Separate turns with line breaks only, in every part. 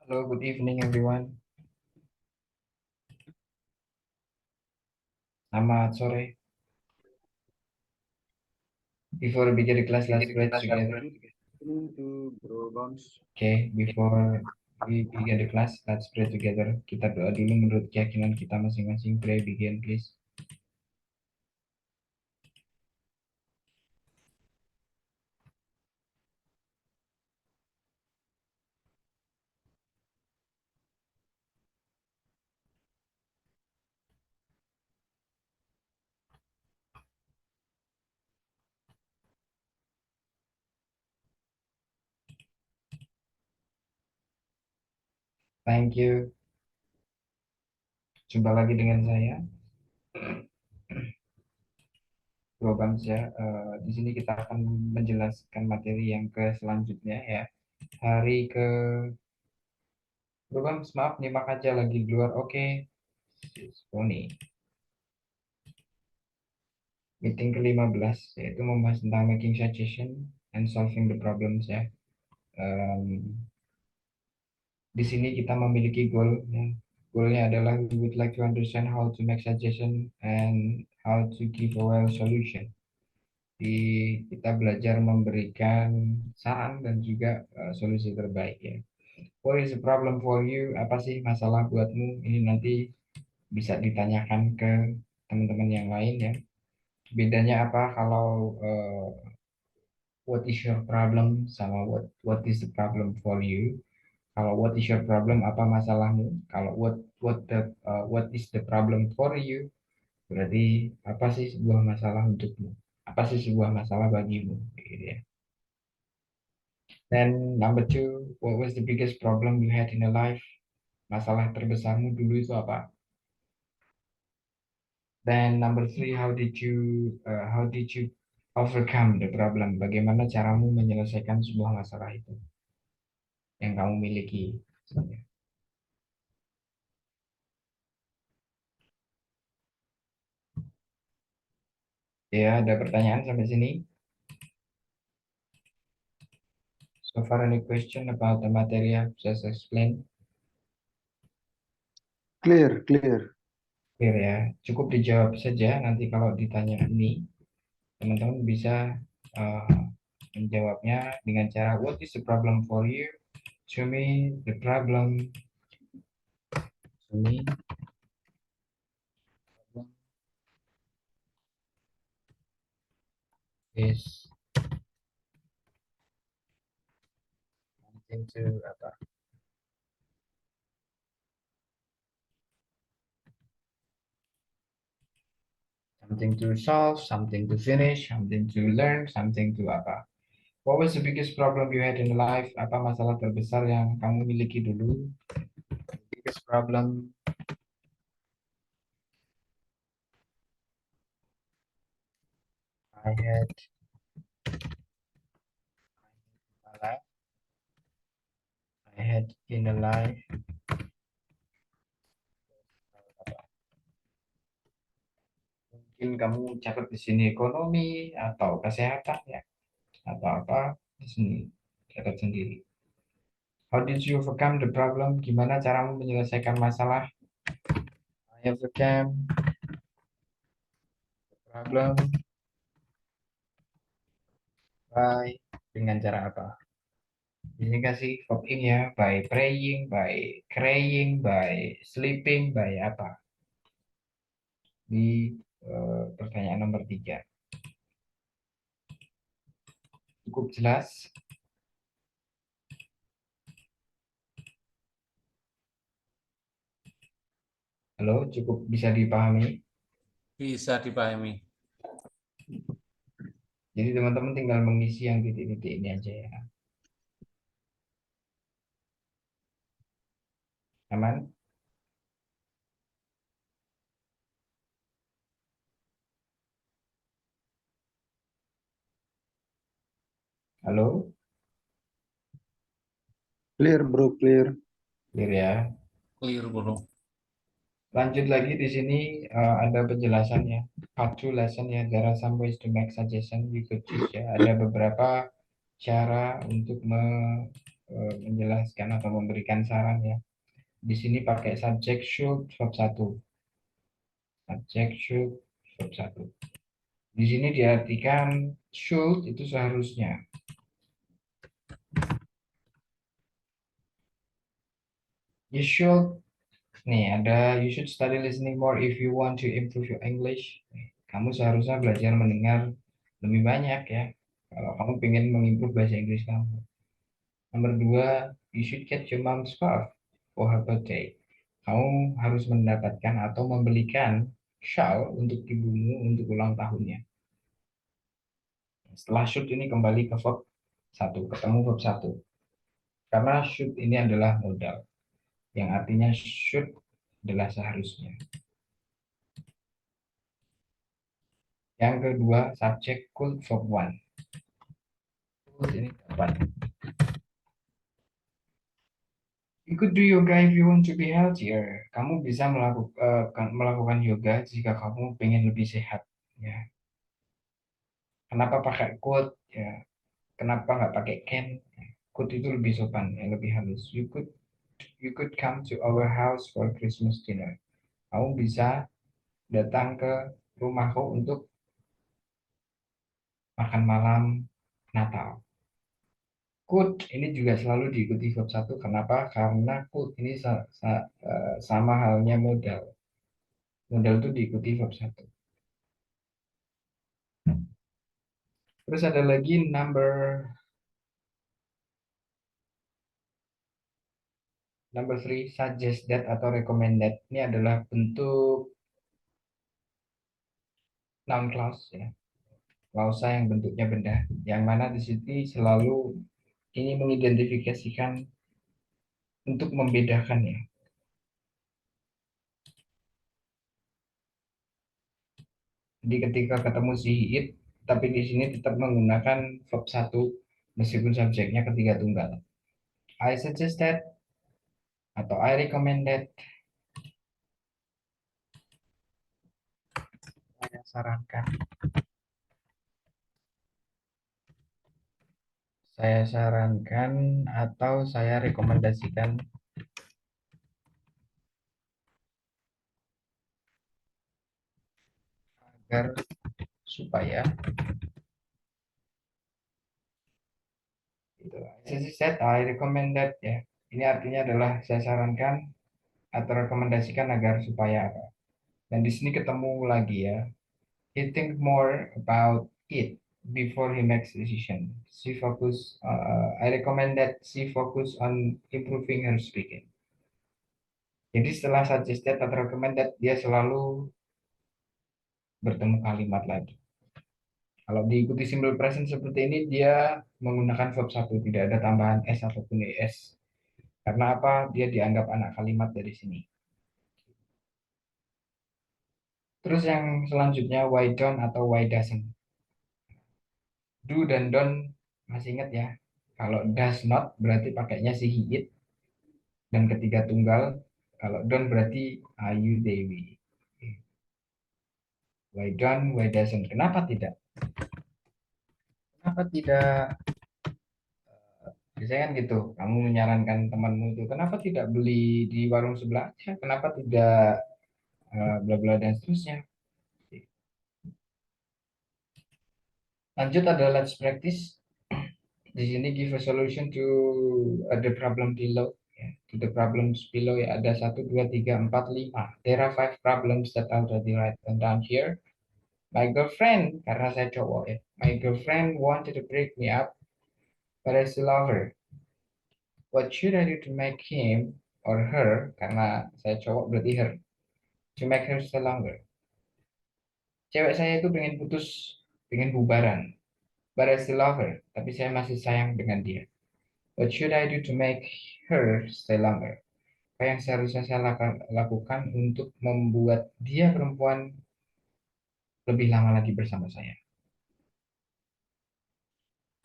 Hello, good evening everyone. Selamat sore. Before we begin the class, let's pray together.
To Bro Bounce.
Okay, before we begin the class, let's pray together. Kita doa dulu menurut keyakinan kita masing-masing. Pray begin, please. Thank you. Jumpa lagi dengan saya, Bro Bams ya. Di sini kita akan menjelaskan materi yang ke selanjutnya ya. Hari ke Bro Bams, maaf nyimak aja lagi di luar. Oke. Sony. Meeting ke-15 yaitu membahas tentang making suggestion and solving the problems ya. Em, di sini kita memiliki goal ya. Goalnya adalah we would like to understand how to make suggestion and how to give a well solution. Di kita belajar memberikan saran dan juga solusi terbaik ya. What is the problem for you? Apa sih masalah buatmu? Ini nanti bisa ditanyakan ke teman-teman yang lain ya. Bedanya apa kalau what is your problem sama what is the problem for you? Kalau what is your problem, apa masalahmu? Kalau what is the problem for you, berarti apa sih sebuah masalah untukmu? Apa sih sebuah masalah bagimu? Gitu ya. Then number two, what was the biggest problem you had in your life? Masalah terbesarmu dulu itu apa? Then number three, how did you overcome the problem? Bagaimana caramu menyelesaikan sebuah masalah itu yang kamu miliki? Ya, ada pertanyaan sampai sini? So far, any question about the material I've just explained?
Clear, clear.
Clear ya. Cukup dijawab saja. Nanti kalau ditanya ini, teman-teman bisa uh, menjawabnya dengan cara what is the problem for you? To me, the problem to me is something to apa? Something to solve, something to finish, something to learn, something to apa? What was the biggest problem you had in life? Apa masalah terbesar yang kamu miliki dulu? Biggest problem I had in my life. I had in a life. Mungkin kamu catat di sini ekonomi atau kesehatan ya atau apa di sini catat sendiri. How did you overcome the problem? Gimana caramu menyelesaikan masalah? I overcame the problem by dengan cara apa? Ini kasih coping ya, by praying, by crying, by sleeping, by apa? Di pertanyaan nomor 3. Cukup jelas? Halo, cukup bisa dipahami?
Bisa dipahami.
Jadi teman-teman tinggal mengisi yang titik-titik ini aja ya. Aman? Halo?
Clear, bro, clear.
Clear ya.
Clear, Bro.
Lanjut lagi di sini ada penjelasannya. Part 2 lesson ya. There are some ways to make suggestion you could choose ya. Ada beberapa cara untuk menjelaskan atau memberikan saran ya. Di sini pakai subject should verb 1. Subject should verb 1. Di sini diartikan should itu seharusnya. You should, nih ada you should study listening more if you want to improve your English. Kamu seharusnya belajar mendengar lebih banyak ya. Kalau kamu pengen mengimprove bahasa Inggris kamu. Nomor 2, you should get your mom's scarf for her birthday. Kamu harus mendapatkan atau membelikan shawl untuk ibumu untuk ulang tahunnya. Setelah should ini kembali ke verb 1, ketemu verb 1. Karena should ini adalah modal, yang artinya should adalah seharusnya. Yang kedua, subjek could verb 1. Could ini kapan? You could do yoga if you want to be healthier. Kamu bisa melakukan yoga jika kamu pengen lebih sehat. Ya. Kenapa pakai could? Ya. Kenapa nggak pakai can? Could itu lebih sopan, ya, lebih halus. You could come to our house for Christmas dinner. Kamu bisa datang ke rumahku untuk makan malam Natal. Could ini juga selalu diikuti verb 1. Kenapa? Karena could ini sama halnya modal. Modal itu diikuti verb 1. Terus ada lagi number 3, suggest that atau recommend that. Ini adalah bentuk noun clause ya. Klausa yang bentuknya benda, yang mana di sini selalu ini mengidentifikasikan untuk membedakannya. Jadi ketika ketemu si it, tapi di sini tetap menggunakan verb 1 meskipun subjeknya ketiga tunggal. I suggest that atau I recommend that. Saya sarankan. Saya sarankan atau saya rekomendasikan. Agar supaya gitu. I suggest, I recommend that ya. Ini artinya adalah saya sarankan atau rekomendasikan agar supaya apa. Dan di sini ketemu lagi ya. He think more about it before he makes decision. I recommend that she focus on improving her speaking. Jadi setelah suggested atau recommended, dia selalu bertemu kalimat lagi. Kalau diikuti simple present seperti ini, dia menggunakan verb 1, tidak ada tambahan s ataupun es. Karena apa? Dia dianggap anak kalimat dari sini. Terus yang selanjutnya, why don't atau why doesn't. Do dan don't masih ingat ya. Kalau does not berarti pakainya si he it dan ketiga tunggal. Kalau don't berarti ayu dewi. Why don't, why doesn't. Kenapa tidak? Kenapa tidak? Biasanya kan gitu, kamu menyarankan temanmu itu, kenapa tidak beli di warung sebelahnya? Kenapa tidak bla bla dan seterusnya? Lanjut ada let's practice. Di sini give a solution to the problem below. Ya, to the problems below ya ada 1, 2, 3, 4, 5. There are 5 problems that I already write down here. My girlfriend, karena saya cowok ya. My girlfriend wanted to break me up, but I still love her. What should I do to make him or her, karena saya cowok berarti her, to make her stay longer. Cewek saya itu pengen putus, pengen bubaran. But I still love her, tapi saya masih sayang dengan dia. What should I do to make her stay longer? Apa yang seharusnya saya lakukan untuk membuat dia perempuan lebih lama lagi bersama saya?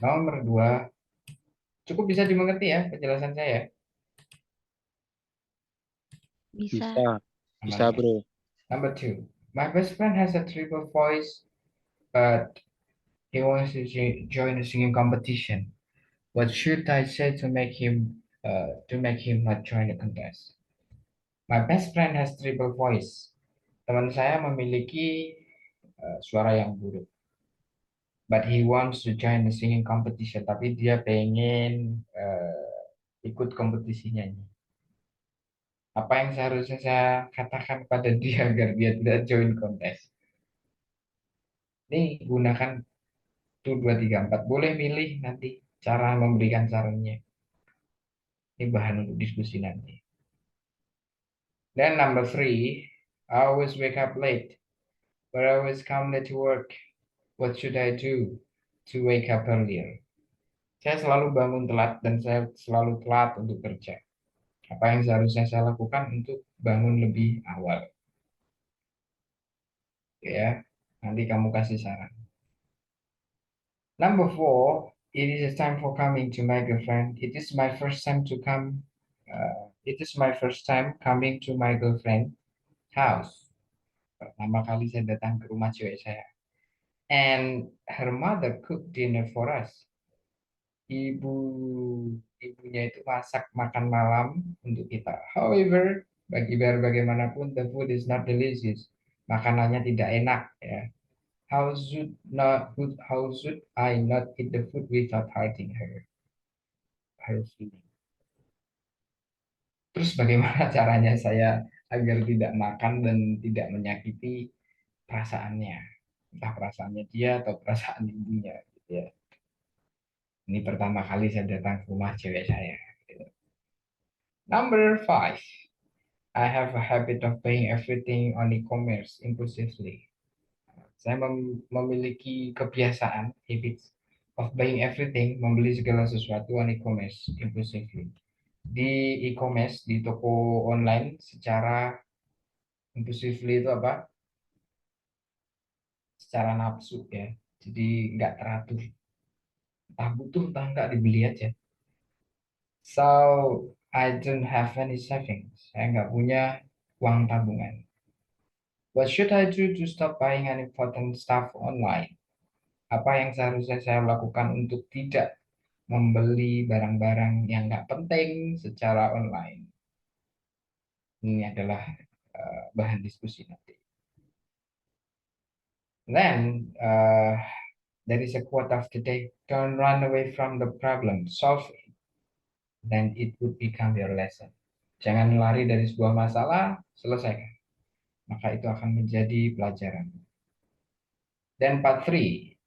Nomor 2, cukup bisa dimengerti ya penjelasan saya?
Bisa.
Bisa bro.
Number 2, my best friend has a triple voice, but he wants to join a singing competition. What should I say to make him not join the contest? My best friend has triple voice. Teman saya memiliki suara yang buruk. But he wants to join the singing competition. Tapi dia pengen ikut kompetisinya. Apa yang seharusnya saya katakan pada dia agar dia tidak join kontes? Ini gunakan tuh 2, 3, 4. Boleh milih nanti cara memberikan sarannya. Ini bahan untuk diskusi nanti. Then number 3, I always wake up late, but I always come late to work. What should I do to wake up earlier? Saya selalu bangun telat dan saya selalu telat untuk kerja. Apa yang seharusnya saya lakukan untuk bangun lebih awal? Ya, nanti kamu kasih saran. Number 4, it is time for coming to my girlfriend. It is my first time to come. It is my first time coming to my girlfriend house. Pertama kali saya datang ke rumah cewek saya. And her mother cooked dinner for us. Ibunya itu masak makan malam untuk kita. However, bagaimanapun the food is not delicious. Makanannya tidak enak ya. How should I not eat the food without hurting her feeling? Terus bagaimana caranya saya agar tidak makan dan tidak menyakiti perasaannya, entah perasaannya dia atau perasaan ibunya, gitu ya. Ini pertama kali saya datang ke rumah cewek saya. Gitu. Number 5, I have a habit of buying everything on e-commerce impulsively. Saya memiliki kebiasaan, habits of buying everything, membeli segala sesuatu on e-commerce impulsively. Di e-commerce, di toko online secara impulsively itu apa? Secara nafsu ya. Jadi nggak teratur. Entah butuh, entah nggak dibeli aja. So, I don't have any savings. Saya nggak punya uang tabungan. What should I do to stop buying unimportant stuff online? Apa yang seharusnya saya lakukan untuk tidak membeli barang-barang yang nggak penting secara online? Ini adalah bahan diskusi nanti. Then, there is a quote of the day, don't run away from the problem, solve it, then it would become your lesson. Jangan lari dari sebuah masalah, selesaikan. Maka itu akan menjadi pelajaran. Dan part 3,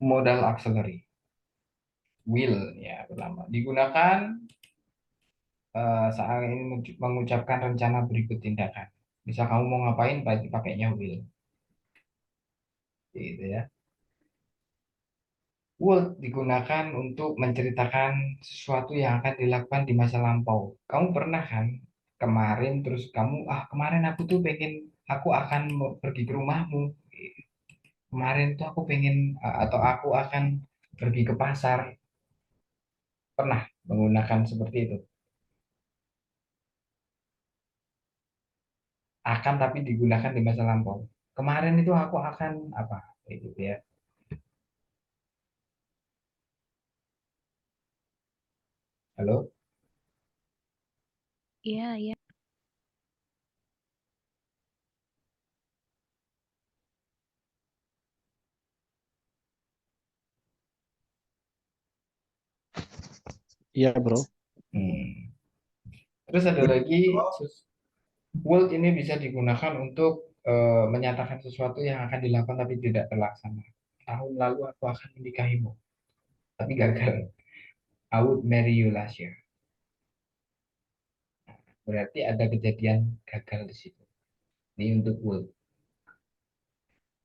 modal auxiliary. Will, ya pertama. Digunakan saat ini mengucapkan rencana berikut tindakan. Bisa kamu mau ngapain, berarti pakainya will. Gitu ya. Would digunakan untuk menceritakan sesuatu yang akan dilakukan di masa lampau. Kamu pernah kan kemarin terus kamu kemarin aku akan pergi ke rumahmu. Kemarin tuh aku pengen atau aku akan pergi ke pasar. Pernah menggunakan seperti itu. Akan tapi digunakan di masa lampau. Kemarin itu aku akan apa? Gitu ya. Halo?
Iya, iya.
Iya, bro.
Hmm. Terus ada lagi would ini bisa digunakan untuk menyatakan sesuatu yang akan dilakukan tapi tidak terlaksana. Tahun lalu aku akan menikahimu, tapi gagal. I would marry you last year. Berarti ada kejadian gagal di situ. Ini untuk would.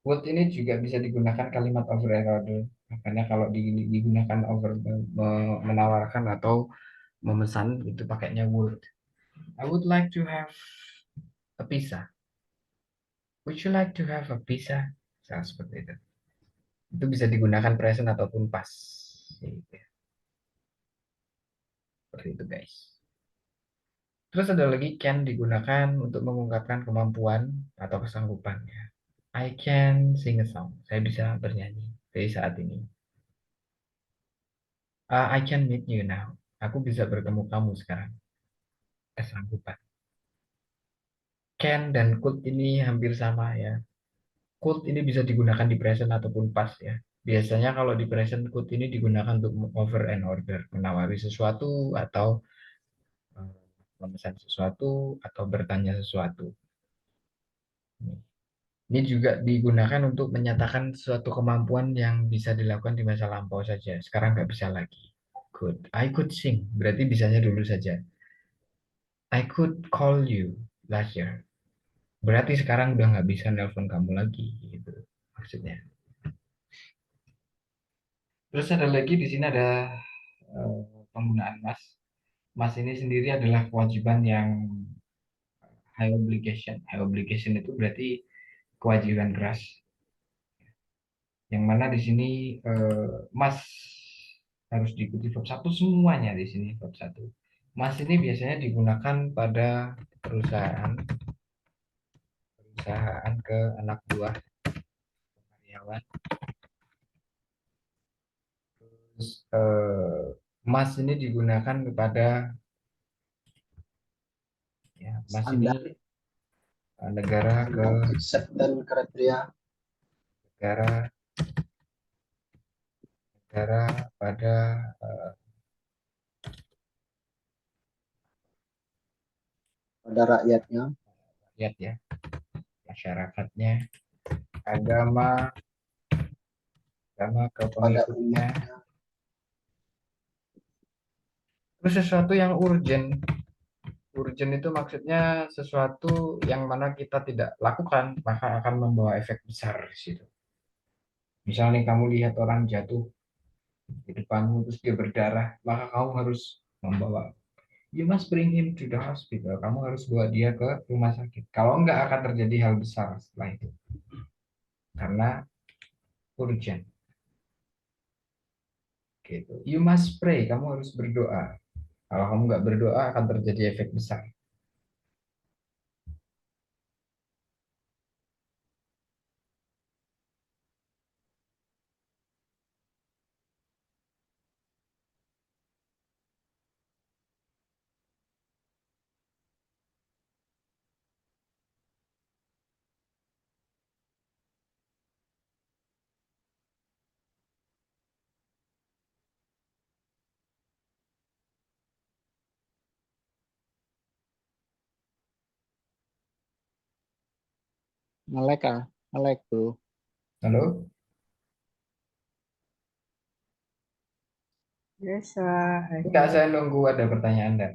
Would ini juga bisa digunakan kalimat over and order. Makanya kalau digunakan over menawarkan atau memesan itu pakainya would. I would like to have a pizza. Would you like to have a pizza? Seperti itu. Itu bisa digunakan present ataupun past. Gitu ya. Seperti itu guys. Terus ada lagi can digunakan untuk mengungkapkan kemampuan atau kesanggupannya. I can sing a song. Saya bisa bernyanyi dari saat ini. I can meet you now. Aku bisa bertemu kamu sekarang. Kesanggupan. Can dan could ini hampir sama ya. Could ini bisa digunakan di present ataupun past ya. Biasanya kalau di present could ini digunakan untuk offer and order, menawari sesuatu atau memesan sesuatu atau bertanya sesuatu. Ini juga digunakan untuk menyatakan suatu kemampuan yang bisa dilakukan di masa lampau saja. Sekarang nggak bisa lagi. Could. I could sing. Berarti bisanya dulu saja. I could call you last year. Berarti sekarang udah nggak bisa nelpon kamu lagi. Gitu maksudnya. Terus ada lagi di sini ada eh, penggunaan mas. Mas ini sendiri adalah kewajiban yang high obligation. High obligation itu berarti kewajiban keras. Yang mana di sini Mas harus diikuti verb satu semuanya di sini verb satu. Mas ini biasanya digunakan pada perusahaan perusahaan ke anak buah karyawan. Terus Mas ini digunakan kepada ya, Mas ini
Standar
negara ke
set dan kriteria.
negara negara pada
Pada rakyatnya,
rakyat ya masyarakatnya agama agama ke
pada
pengikutnya.
umatnya.
Terus sesuatu yang urgent. Urgent itu maksudnya sesuatu yang mana kita tidak lakukan, maka akan membawa efek besar di situ. Misalnya kamu lihat orang jatuh di depanmu, terus dia berdarah, maka kamu harus membawa. You must bring him to the hospital. Kamu harus bawa dia ke rumah sakit. Kalau enggak akan terjadi hal besar setelah itu. Karena urgent. Gitu. You must pray. Kamu harus berdoa. Kalau kamu nggak berdoa akan terjadi efek besar.
Ngelek ah, ngelek bro.
Halo?
Biasa,
Enggak, saya nunggu ada pertanyaan Anda.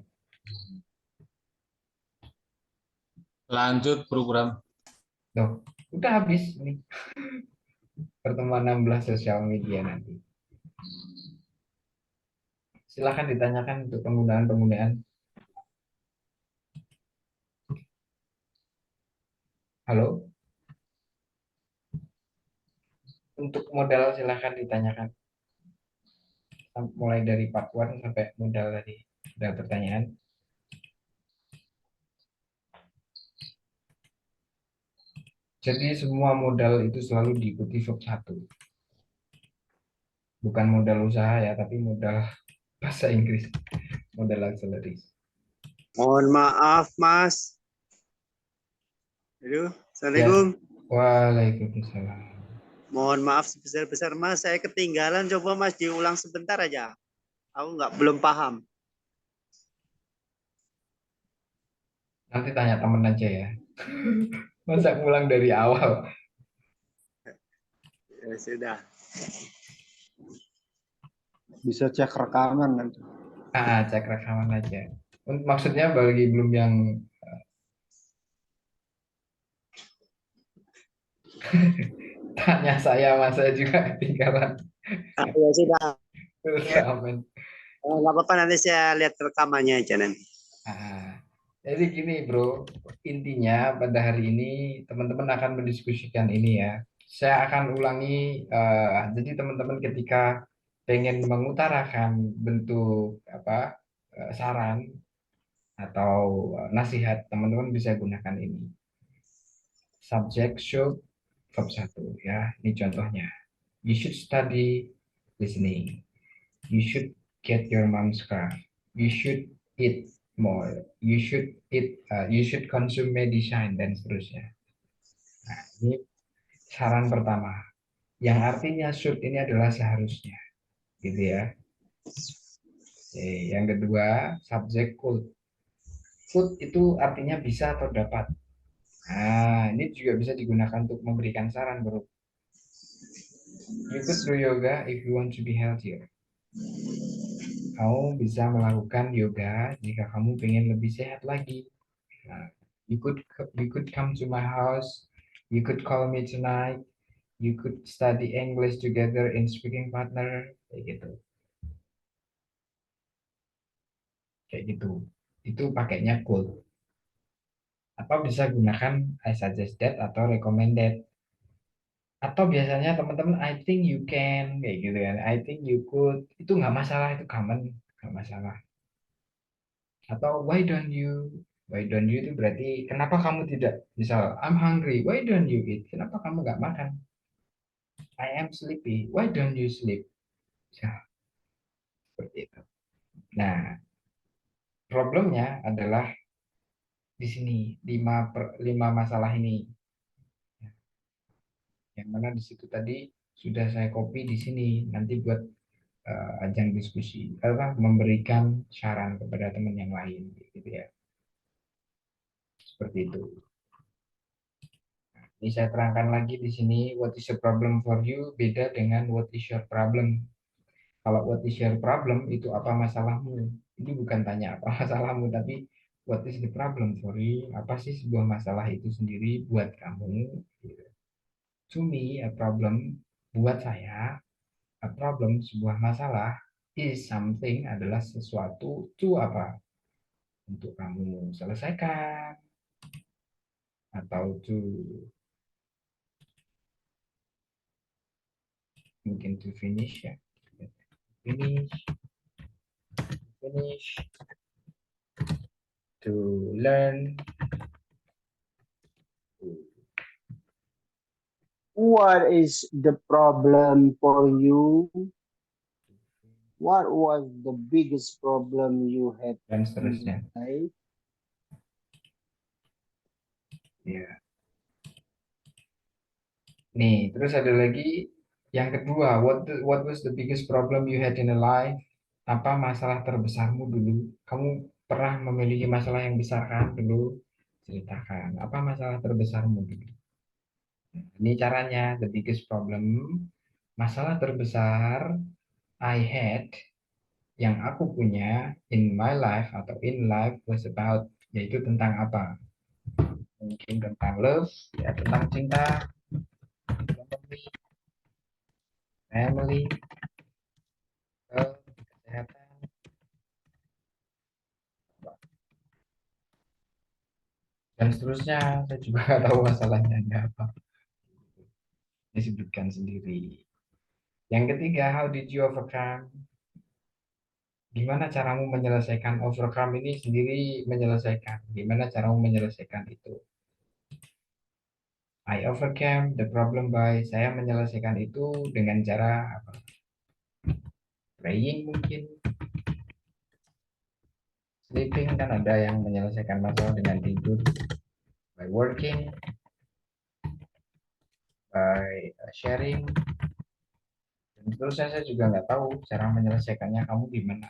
Lanjut program.
Loh, udah habis nih pertemuan 16 sosial media nanti. Silakan ditanyakan untuk penggunaan-penggunaan. Halo, untuk modal silakan ditanyakan. Mulai dari part 1 sampai modal tadi. Ada pertanyaan? Jadi semua modal itu selalu diikuti verb 1. Bukan modal usaha ya, tapi modal bahasa Inggris. Modal auxiliaries.
Mohon maaf, Mas. Aduh,
Ya.
Assalamualaikum.
Waalaikumsalam.
Mohon maaf sebesar-besar, Mas. Saya ketinggalan. Coba Mas diulang sebentar aja. Aku belum paham.
Nanti tanya temen aja ya. Masa ngulang dari awal?
Ya, sudah.
Bisa cek rekaman nanti.
Cek rekaman aja. Maksudnya bagi belum yang tanya saya, masa juga ketinggalan
Ya sudah.
rekaman.
Nggak apa-apa, nanti saya lihat rekamannya aja nanti.
Jadi gini bro, intinya pada hari ini teman-teman akan mendiskusikan ini ya. Saya akan ulangi, jadi teman-teman ketika pengen mengutarakan bentuk apa saran atau nasihat, teman-teman bisa gunakan ini. Subject should verb 1 ya. Ini contohnya. You should study listening. You should get your mom's craft. You should eat more. You should consume medicine dan seterusnya. Nah, ini saran pertama. Yang artinya should ini adalah seharusnya, gitu ya. Oke, yang kedua, subjek could. Could itu artinya bisa atau dapat. Nah, ini juga bisa digunakan untuk memberikan saran, bro. You could do yoga if you want to be healthier. Kamu bisa melakukan yoga jika kamu ingin lebih sehat lagi. Nah, you could come to my house. You could call me tonight. You could study English together in speaking partner. Kayak gitu. Kayak gitu. Itu pakainya could. Atau bisa gunakan I suggest that atau recommended. Atau biasanya teman-teman I think you can kayak gitu kan. I think you could. Itu nggak masalah, itu common, nggak masalah. Atau why don't you itu berarti kenapa kamu tidak, misal I'm hungry, why don't you eat, kenapa kamu nggak makan. I am sleepy, why don't you sleep. Ya, seperti itu. Nah, problemnya adalah di sini lima masalah ini, yang mana di situ tadi sudah saya copy di sini nanti buat ajang diskusi apa memberikan saran kepada teman yang lain gitu ya, seperti itu. Ini saya terangkan lagi di sini, what is the problem for you beda dengan what is your problem. Kalau what is your problem itu apa masalahmu. Ini bukan tanya apa masalahmu, tapi what is the problem for you. Apa sih sebuah masalah itu sendiri buat kamu. To me, a problem, buat saya, a problem, sebuah masalah, is something, adalah sesuatu, to apa? Untuk kamu selesaikan, atau to mungkin to finish ya. Finish to learn.
What is the problem for you? What was the biggest problem you had
Dan
in
seterusnya.
life?
Ya. Nih, terus ada lagi yang kedua, what was the biggest problem you had in a life? Apa masalah terbesarmu dulu? Kamu pernah memiliki masalah yang besar kan dulu? Ceritakan, apa masalah terbesarmu dulu? Ini caranya, the biggest problem, masalah terbesar I had, yang aku punya in my life atau in life was about, yaitu tentang apa? Mungkin tentang love, ya tentang cinta, family, health, kesehatan, dan seterusnya. Saya juga nggak tahu masalahnya ada apa. Disebutkan sendiri. Yang ketiga, how did you overcome? Gimana caramu menyelesaikan? Overcome ini sendiri menyelesaikan. Gimana caramu menyelesaikan itu? I overcame the problem by, saya menyelesaikan itu dengan cara apa? Praying mungkin. Sleeping, kan ada yang menyelesaikan masalah dengan tidur. By working. By sharing. Dan terusnya saya juga nggak tahu cara menyelesaikannya, kamu gimana.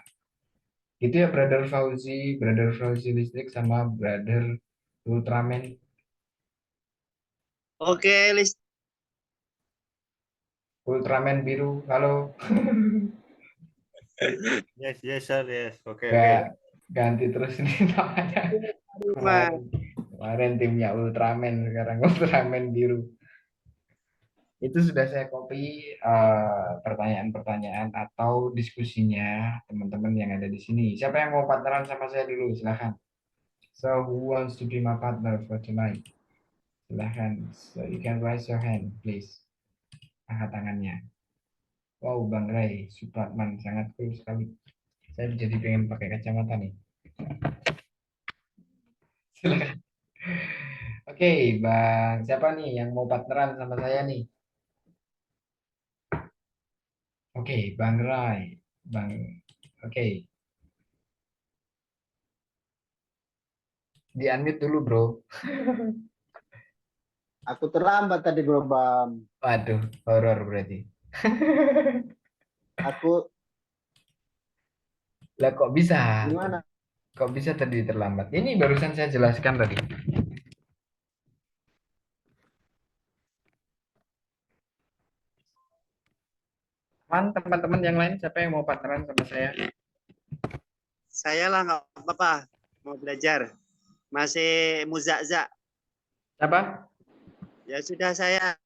Itu ya Brother Fauzi Listrik sama Brother Ultraman.
Oke, list.
Ultraman biru, halo.
Yes, yes, sir. Yes. Okay,
Nggak ganti terus ini namanya.
Mas.
Kemarin timnya Ultraman, sekarang Ultraman biru. Itu sudah saya copy pertanyaan-pertanyaan atau diskusinya teman-teman yang ada di sini. Siapa yang mau partneran sama saya dulu? Silahkan. So who wants to be my partner for tonight? Silahkan. So you can raise your hand, please. Angkat tangannya. Wow, Bang Ray, Supratman, sangat cool sekali. Saya jadi pengen pakai kacamata nih. Silakan. Oke, Bang. Siapa nih yang mau partneran sama saya nih? Oke, Bang Ray. Bang Oke. Di unmute dulu, bro.
Aku terlambat tadi Bro Bam.
Waduh, horor berarti.
Aku
Lah kok bisa?
gimana?
Kok bisa tadi terlambat? Ini barusan saya jelaskan tadi. Teman-teman yang lain siapa yang mau partneran sama saya?
Saya lah nggak apa-apa, mau belajar. Masih muzakza.
Apa?
Ya sudah saya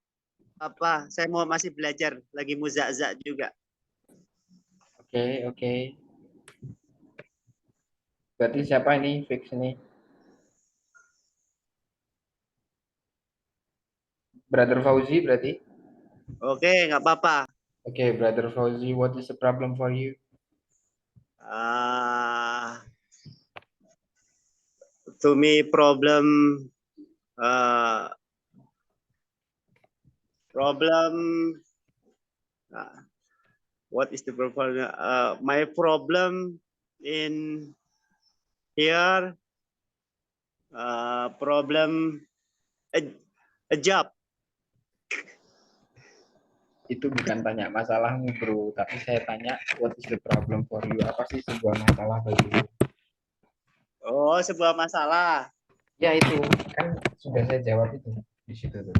saya mau masih belajar, lagi muzakza juga.
Oke, oke. Berarti siapa ini fix ini? Brother Fauzi berarti?
Oke, nggak apa-apa.
Oke, Brother Fauzi, what is the problem for you?
Ah, to me problem uh, problem what is the problem? My problem in here problem a, a job.
Itu bukan tanya masalahmu, bro. Tapi saya tanya, what is the problem for you? Apa sih sebuah masalah bagimu?
Oh, sebuah masalah.
Ya itu, kan sudah saya jawab itu di situ tuh.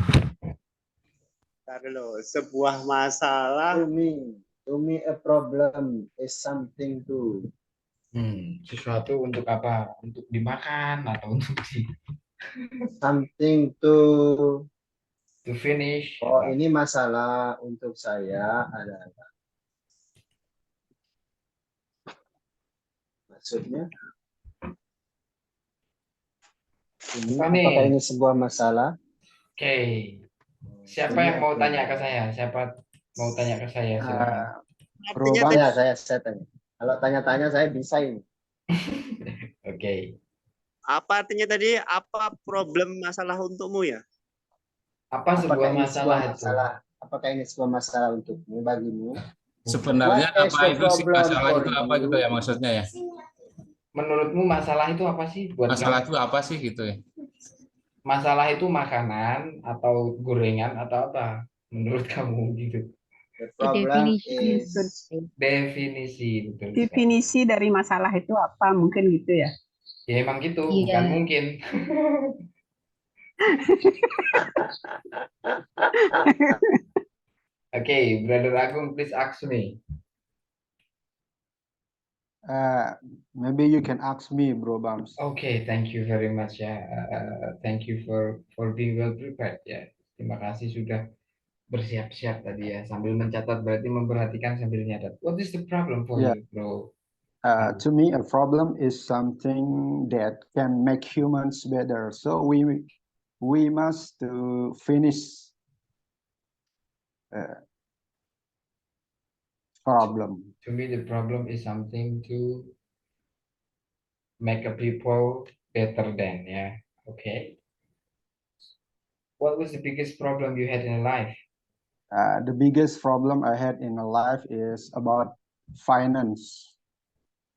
Ntar dulu, sebuah masalah.
To me a problem is something to
Sesuatu untuk apa? Untuk dimakan atau untuk
something to
to finish?
oh ini masalah untuk saya adalah maksudnya ini
Apa nih?
apakah ini sebuah masalah?
Oke. Siapa yang mau tanya ke saya? Siapa mau tanya ke saya? Silakan.
Bro
Artinya
Bang
tadi
ya saya tanya. Kalau tanya-tanya saya bisa ini.
Oke.
apa artinya tadi? Apa problem masalah untukmu ya?
Apa sebuah masalah itu?
Apakah ini sebuah masalah untukmu bagimu?
Sebenarnya
What is
apa
the
itu sih
problem
masalah
for
itu apa
you?
gitu ya maksudnya ya?
Menurutmu masalah itu apa sih buat
Masalah
kamu?
itu apa sih gitu ya?
Masalah itu makanan atau gorengan atau apa? Menurut kamu gitu?
The problem
Definisi
is
Definisi, betul sekali.
definisi dari masalah itu apa mungkin gitu ya.
Ya emang gitu,
Iya.
bukan mungkin. Oke, Brother Agung, please ask me.
maybe you can ask me, Bro Bams.
Okay, thank you very much ya. Thank you for being well prepared ya. Terima kasih sudah bersiap-siap tadi ya. Sambil mencatat berarti memperhatikan sambil nyatat. What is the problem for
Yeah.
you, bro?
To me, a problem is something that can make humans better. So we must to finish problem.
To me, the problem is something to make a people better than, yeah. Okay. What was the biggest problem you had in life?
The biggest problem I had in life is about finance.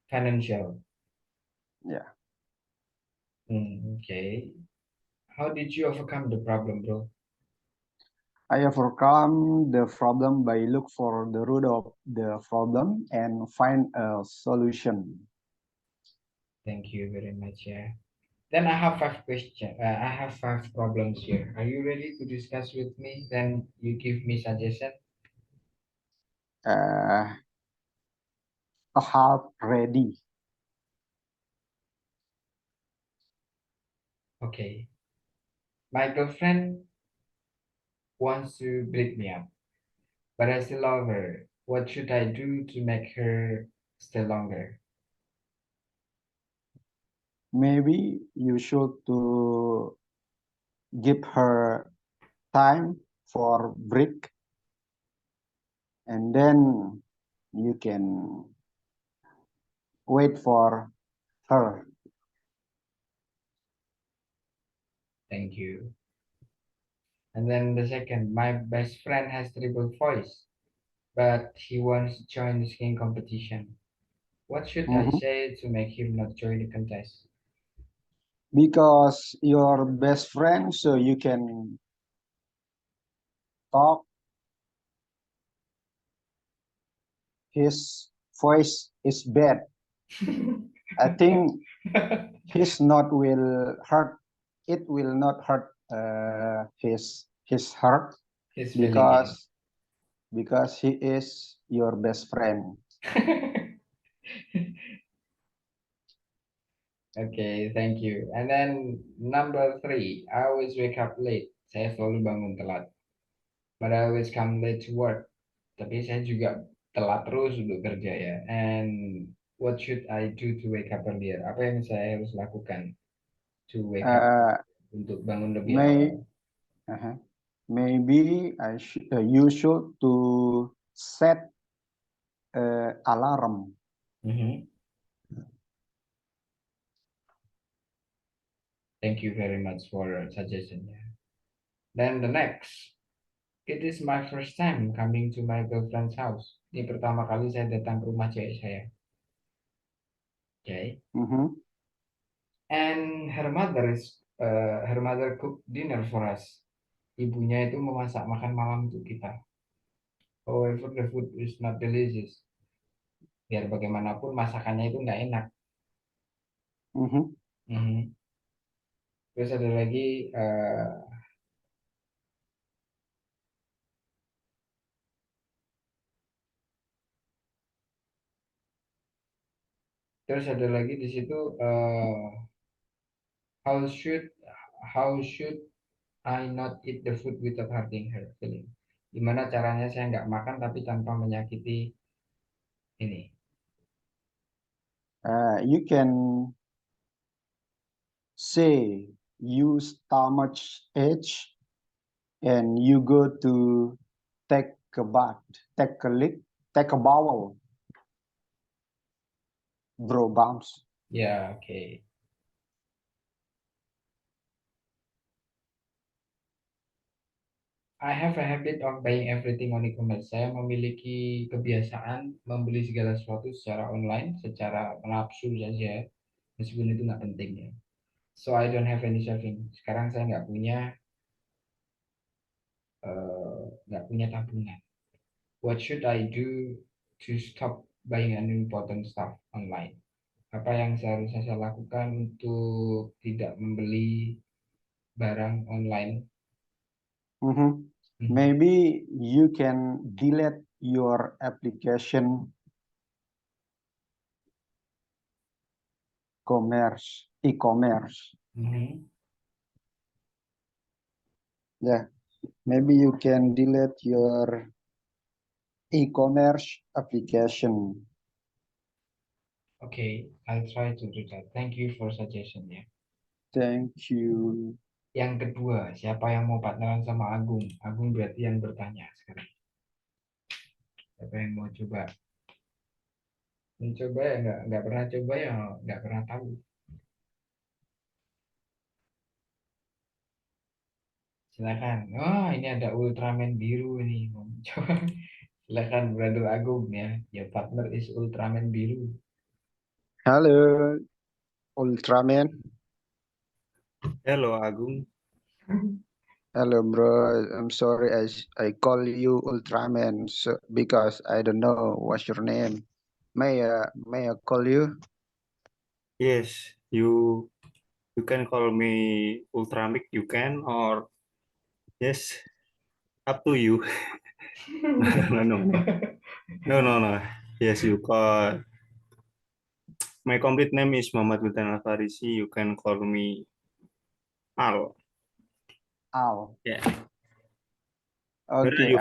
Financial.
Yeah.
Okay. How did you overcome the problem, bro?
I overcome the problem by look for the root of the problem and find a solution.
Thank you very much, yeah. Then I have 5 questions. I have 5 problems here. Are you ready to discuss with me? Then you give me suggestion.
Half ready.
Okay. My girlfriend wants to break me up, but I still love her. What should I do to make her stay longer?
Maybe you should to give her time for break, and then you can wait for her.
Thank you. And then the second, my best friend has terrible voice, but he wants to join the singing competition. What should I
Mhm.
say to make him not join the contest?
Because your best friend, so you can talk. His voice is bad. I think his not will hurt. It will not hurt his heart
His feeling,
because he is your best friend.
Okay, thank you. And then number 3, I always wake up late. Saya selalu bangun telat. But I always come late to work. Tapi saya juga telat terus untuk kerja ya. And what should I do to wake up earlier? Apa yang saya harus lakukan to wake up
Uh,
untuk bangun lebih
may
awal?
maybe you should to set alarm.
Mhm. Thank you very much for your suggestion. Then the next, it is my first time coming to my girlfriend's house. Ini pertama kali saya datang ke rumah cewek saya. Okay.
Mhm.
And her mother cooked dinner for us. Ibunya itu memasak makan malam untuk kita. However, the food is not delicious. Biar bagaimanapun masakannya itu nggak enak.
Mhm.
Mhm. Terus ada lagi di situ how should I not eat the food without hurting her feeling? Gimana caranya saya nggak makan tapi tanpa menyakiti ini?
You can say you stomach ache and you go to take a bath, take a bowel, bro bumps.
Ya, oke. I have a habit of buying everything on e-commerce. Saya memiliki kebiasaan membeli segala sesuatu secara online, secara nafsu saja, meskipun itu nggak penting ya. So I don't have any saving. Sekarang saya nggak punya tabungan. What should I do to stop buying unimportant stuff online? Apa yang seharusnya saya lakukan untuk tidak membeli barang online?
Mhm.
Mhm.
Maybe you can delete your application e-commerce.
Mhm.
Yeah, maybe you can delete your e-commerce application.
Okay, I'll try to do that. Thank you for suggestion ya.
Thank you.
Yang kedua, siapa yang mau partneran sama Agung? Agung berarti yang bertanya sekarang. Siapa yang mau coba? Mencoba ya nggak pernah coba ya nggak pernah tahu. Silakan. Oh, ini ada Ultraman biru nih. Mau coba? Silakan Brother Agung ya. Your partner is Ultraman biru.
Halo, Ultraman.
Hello, Agung.
Hello, bro. I'm sorry I call you Ultraman because I don't know what's your name. May I call you?
Yes, you can call me Ultramic, you can, or yes, up to you. No. Yes, you call. My complete name is Muhammad Wildan Alfarisi. You can call me Al.
Al.
Yeah.
Okay.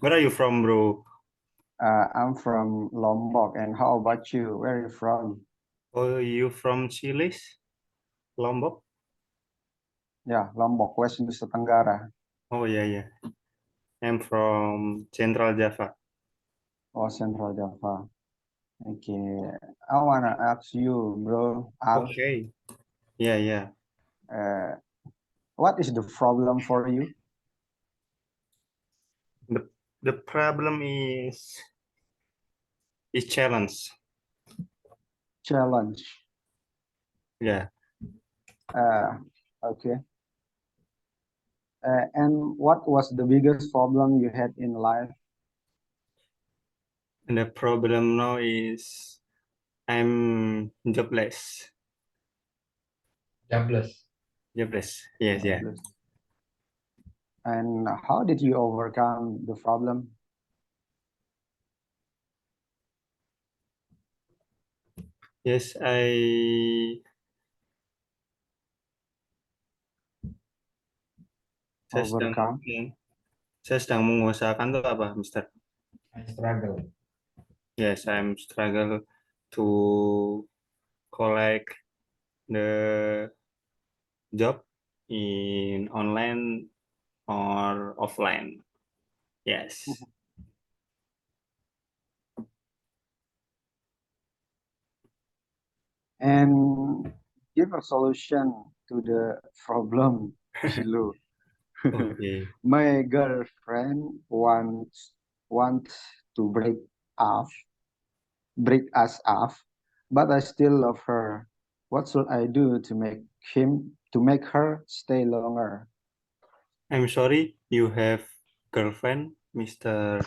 Where are you from, bro?
I'm from Lombok. And how about you? Where are you from?
Oh, you from Chile? Lombok?
Yeah, Lombok, West Nusa Tenggara.
Oh, yeah. I'm from Central Java.
Oh, Central Java. Okay. I wanna ask you, bro, Al,
Okay. Yeah.
what is the problem for you?
The problem is challenge.
challenge.
Yeah.
Okay. And what was the biggest problem you had in life?
And the problem now is I'm jobless.
Jobless.
Jobless. Yes, yeah.
And how did you overcome the problem?
Yes, saya sedang
Overcome?
saya sedang mengusahakan tuh apa, Mister?
I struggle.
Yes, I'm struggle to collect the job in online or offline. Yes.
And give a solution to the problem below.
Okay.
My girlfriend wants to break us off, but I still love her. What should I do to make her stay longer?
I'm sorry, you have girlfriend, Mr.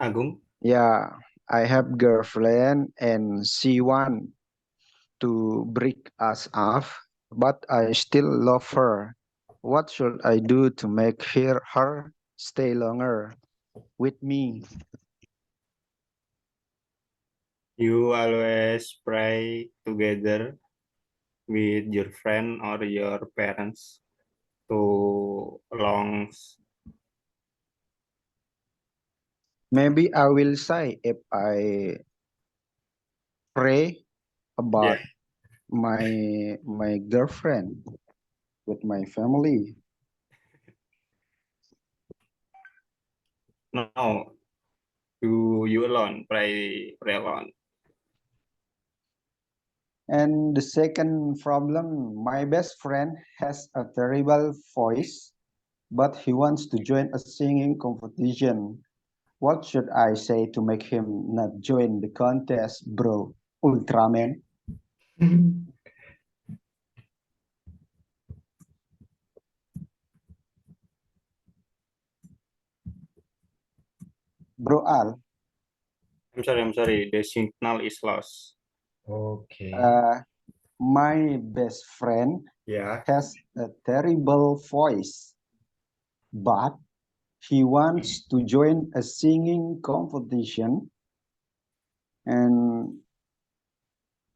Agung?
Yeah, I have girlfriend and she want to break us off, but I still love her. What should I do to make her stay longer with me?
You always pray together with your friend or your parents to long.
Maybe I will say if I pray about my girlfriend with my family.
No, you alone, pray alone.
And the second problem, my best friend has a terrible voice, but he wants to join a singing competition. What should I say to make him not join the contest, bro? Ultraman. Bro Al,
I'm sorry, the signal is lost.
Okay.
my best friend
Yeah.
has a terrible voice, but he wants to join a singing competition. And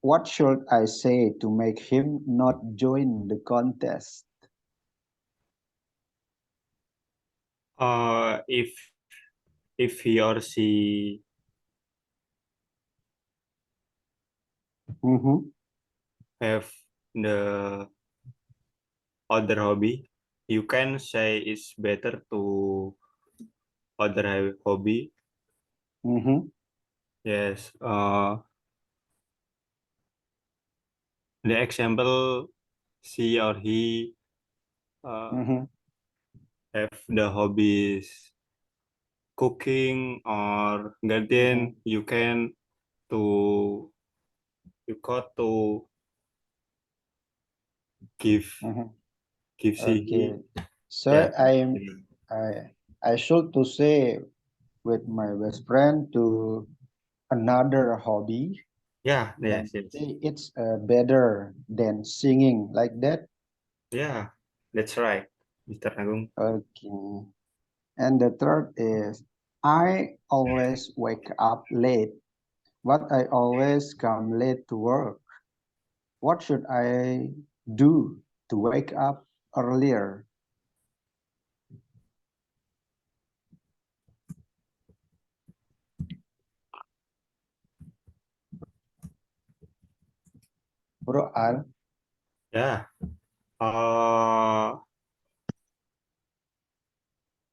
what should I say to make him not join the contest?
If he or she have the other hobby, you can say it's better to other hobby. Yes. The example, she or he have the hobbies cooking or garden. You can to you got to give she
Okay. So
yeah.
I should to say with my best friend to another hobby.
Yeah,
And
yes.
say it's better than singing like that.
Yeah, that's right, Mr. Agung.
Okay. And the third is I always wake up late, but I always come late to work. What should I do to wake up earlier? Bro Al,
Yeah.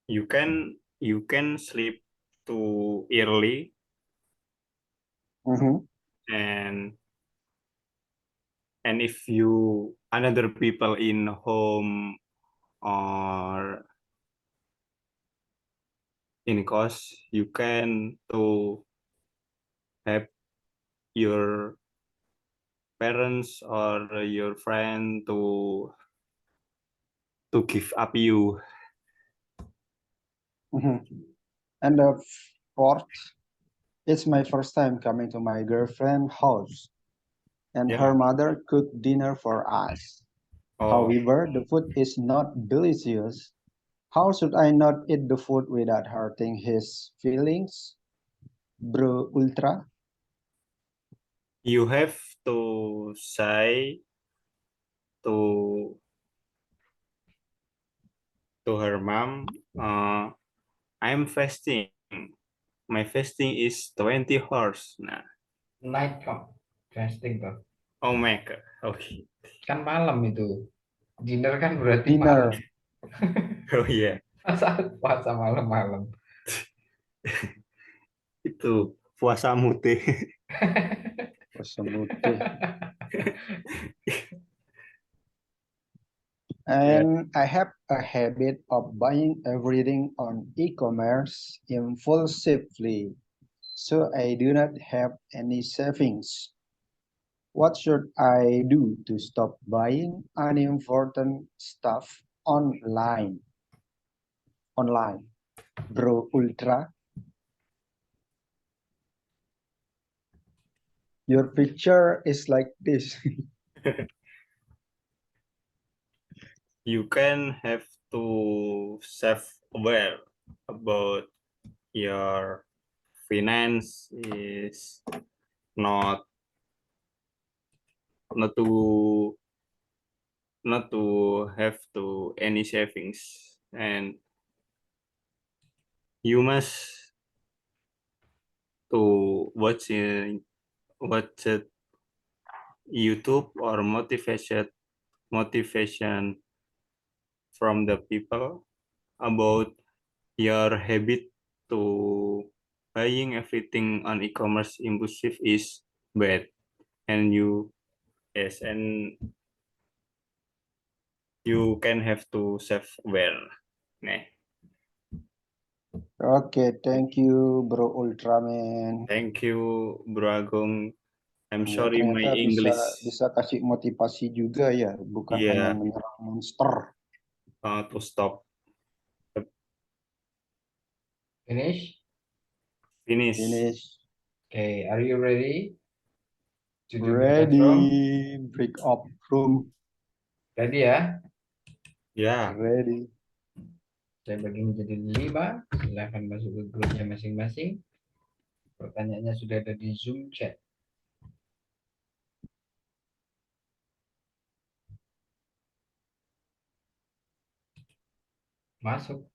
You can sleep too early and if you another people in home or in course, you can to have your parents or your friend to give up you.
Mhm. And the fourth, it's my first time coming to my girlfriend's house, and her
Yeah.
mother cooked dinner for us.
Oh,
However, the food is not delicious. How should I not eat the food without hurting his feelings? Bro Ultra?
you have to say to her mom, I'm fasting. My fasting is 20 hours. Nah,
Night kok. Fasting kok.
oh my God. Okay.
Kan malam itu. Dinner kan berarti malam.
Dinner.
Oh iya,
Masa puasa malam-malam.
itu puasa mute.
Semute.
Ya,
And I have a habit of buying everything on e-commerce impulsively, so I do not have any savings. What should I do to stop buying unimportant stuff online? Online, Bro Ultra. Your picture is like this.
you can have to self-aware about your finance is not not to have to any savings, and you must to watch it YouTube or motivation from the people about your habit to buying everything on e-commerce impulsive is bad, and yes, and you can have to self aware. Nah,
Okay, thank you, Bro Ultraman.
thank you, Bro Agung. I'm
Ya,
sorry my
ternyata bisa
English.
bisa kasih motivasi juga ya, bukan hanya
Yeah,
menyerang monster.
to stop.
Finish?
Finish.
Finish.
Okay, are you ready to do the chat room?
Ready. Break up room.
Ready ya?
Ya,
Ready.
Saya bagi menjadi 5. Silahkan masuk ke grupnya masing-masing. Pertanyaannya sudah ada di Zoom chat. Masuk.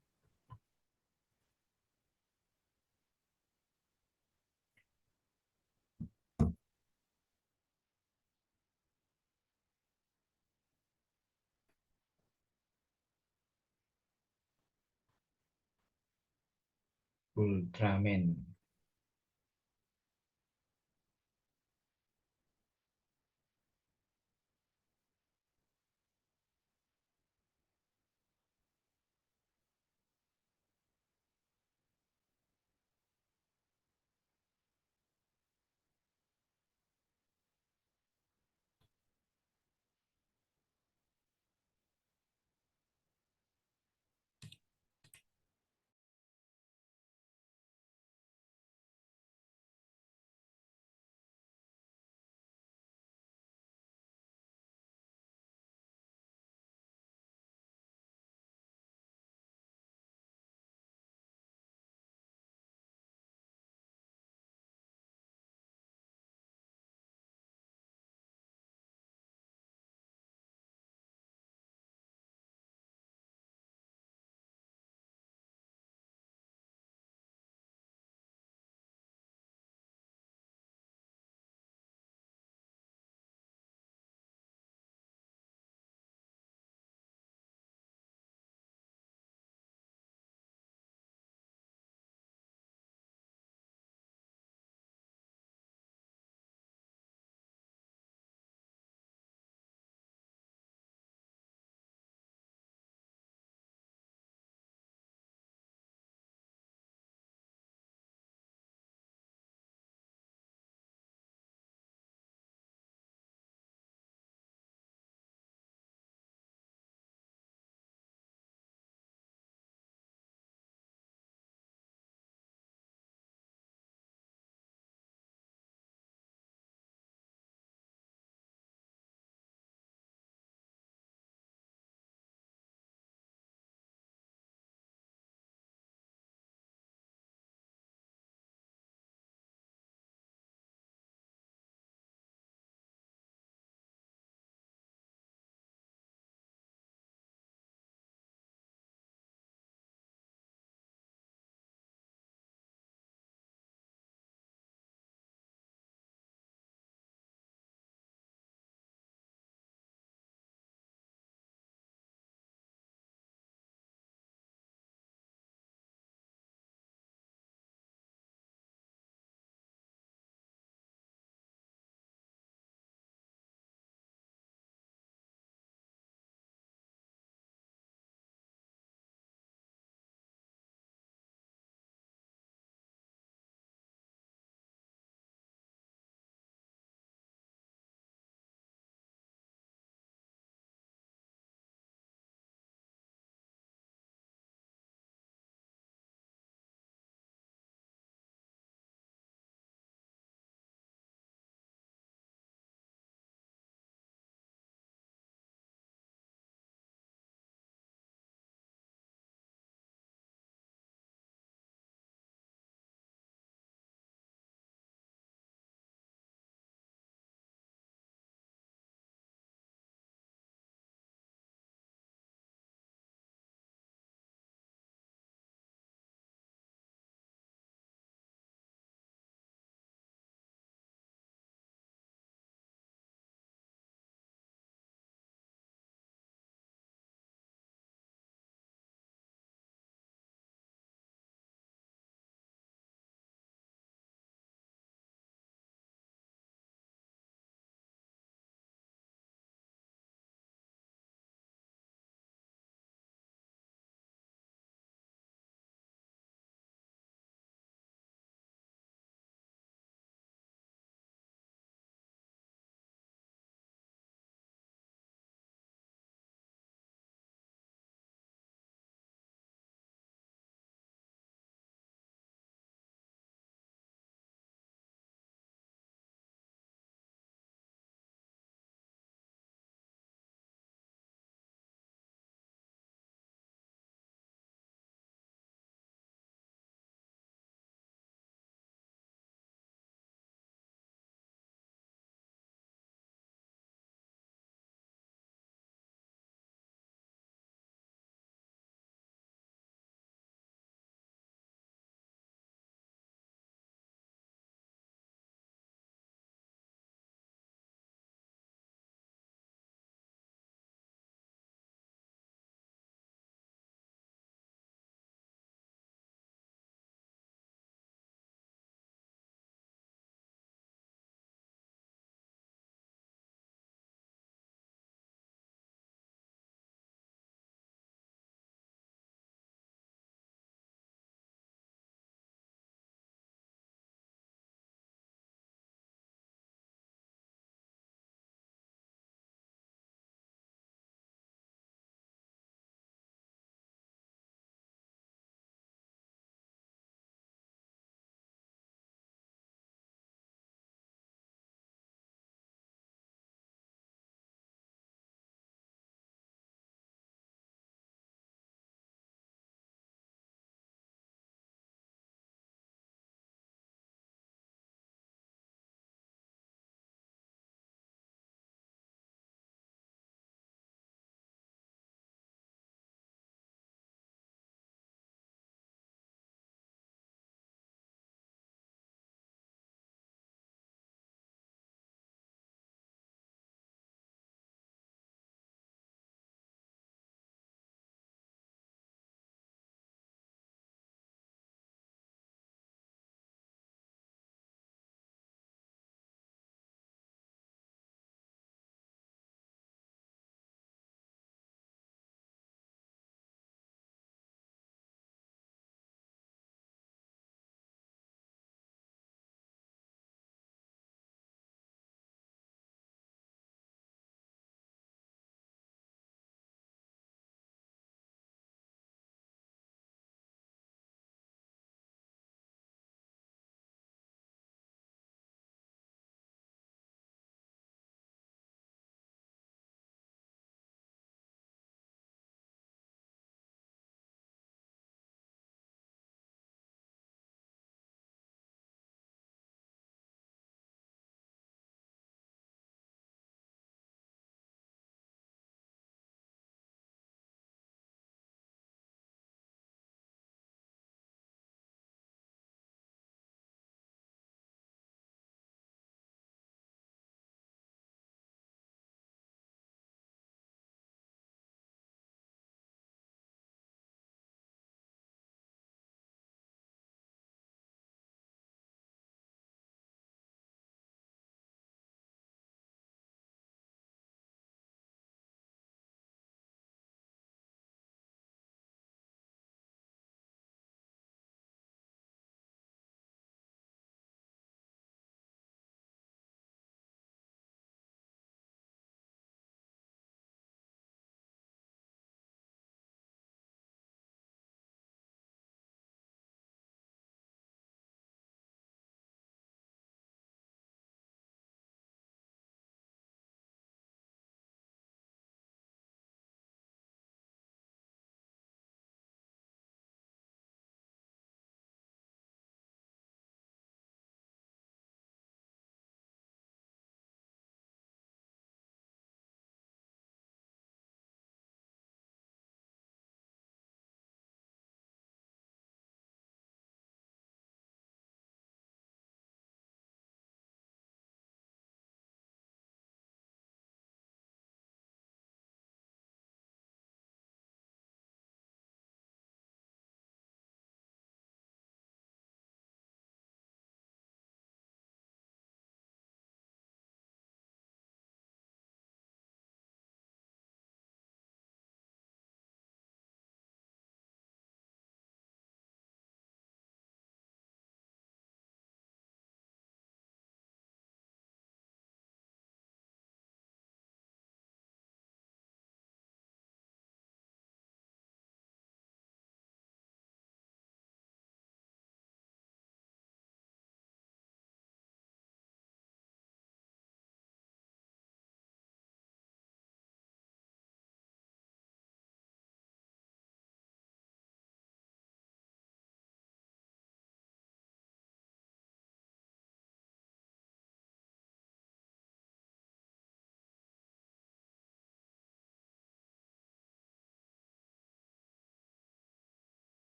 Ultraman.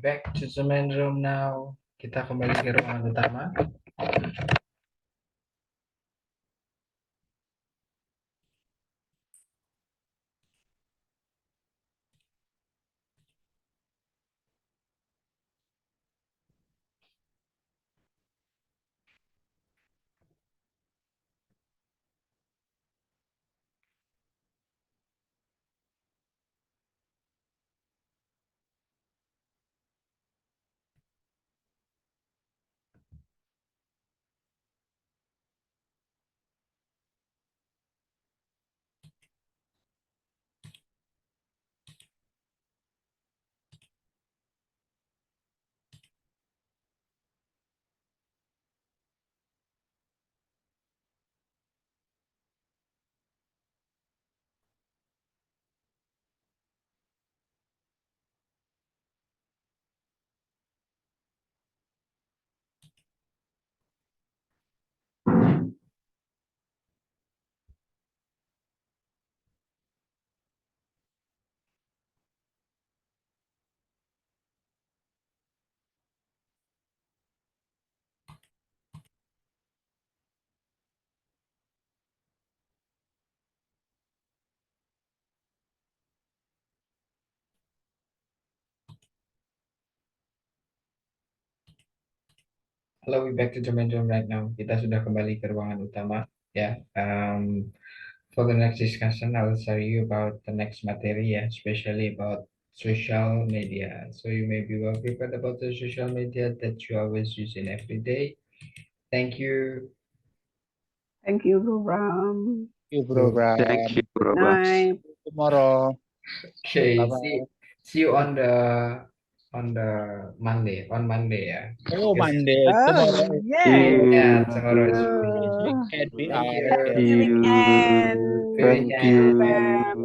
Back to the main room now. Kita kembali ke ruangan utama. Hello, we back to the main room right now. Kita sudah kembali ke ruangan utama. Ya, for the next discussion, I will tell you about the next materi, ya, especially about social media. So you may be well prepared about the social media that you always use in every day. Thank you.
Thank you, Bro Bram.
Thank you, Bro.
Night.
Tomorrow.
Okay,
Bye-bye.
see you on the Monday. On Monday, ya.
Oh,
Yes.
Monday.
Oh,
Tomorrow.
yeah.
Yeah, tomorrow is
Uh,
Weekend we
Thank
are.
you.
Happy weekend.
Thank
Thank
you.
Bram.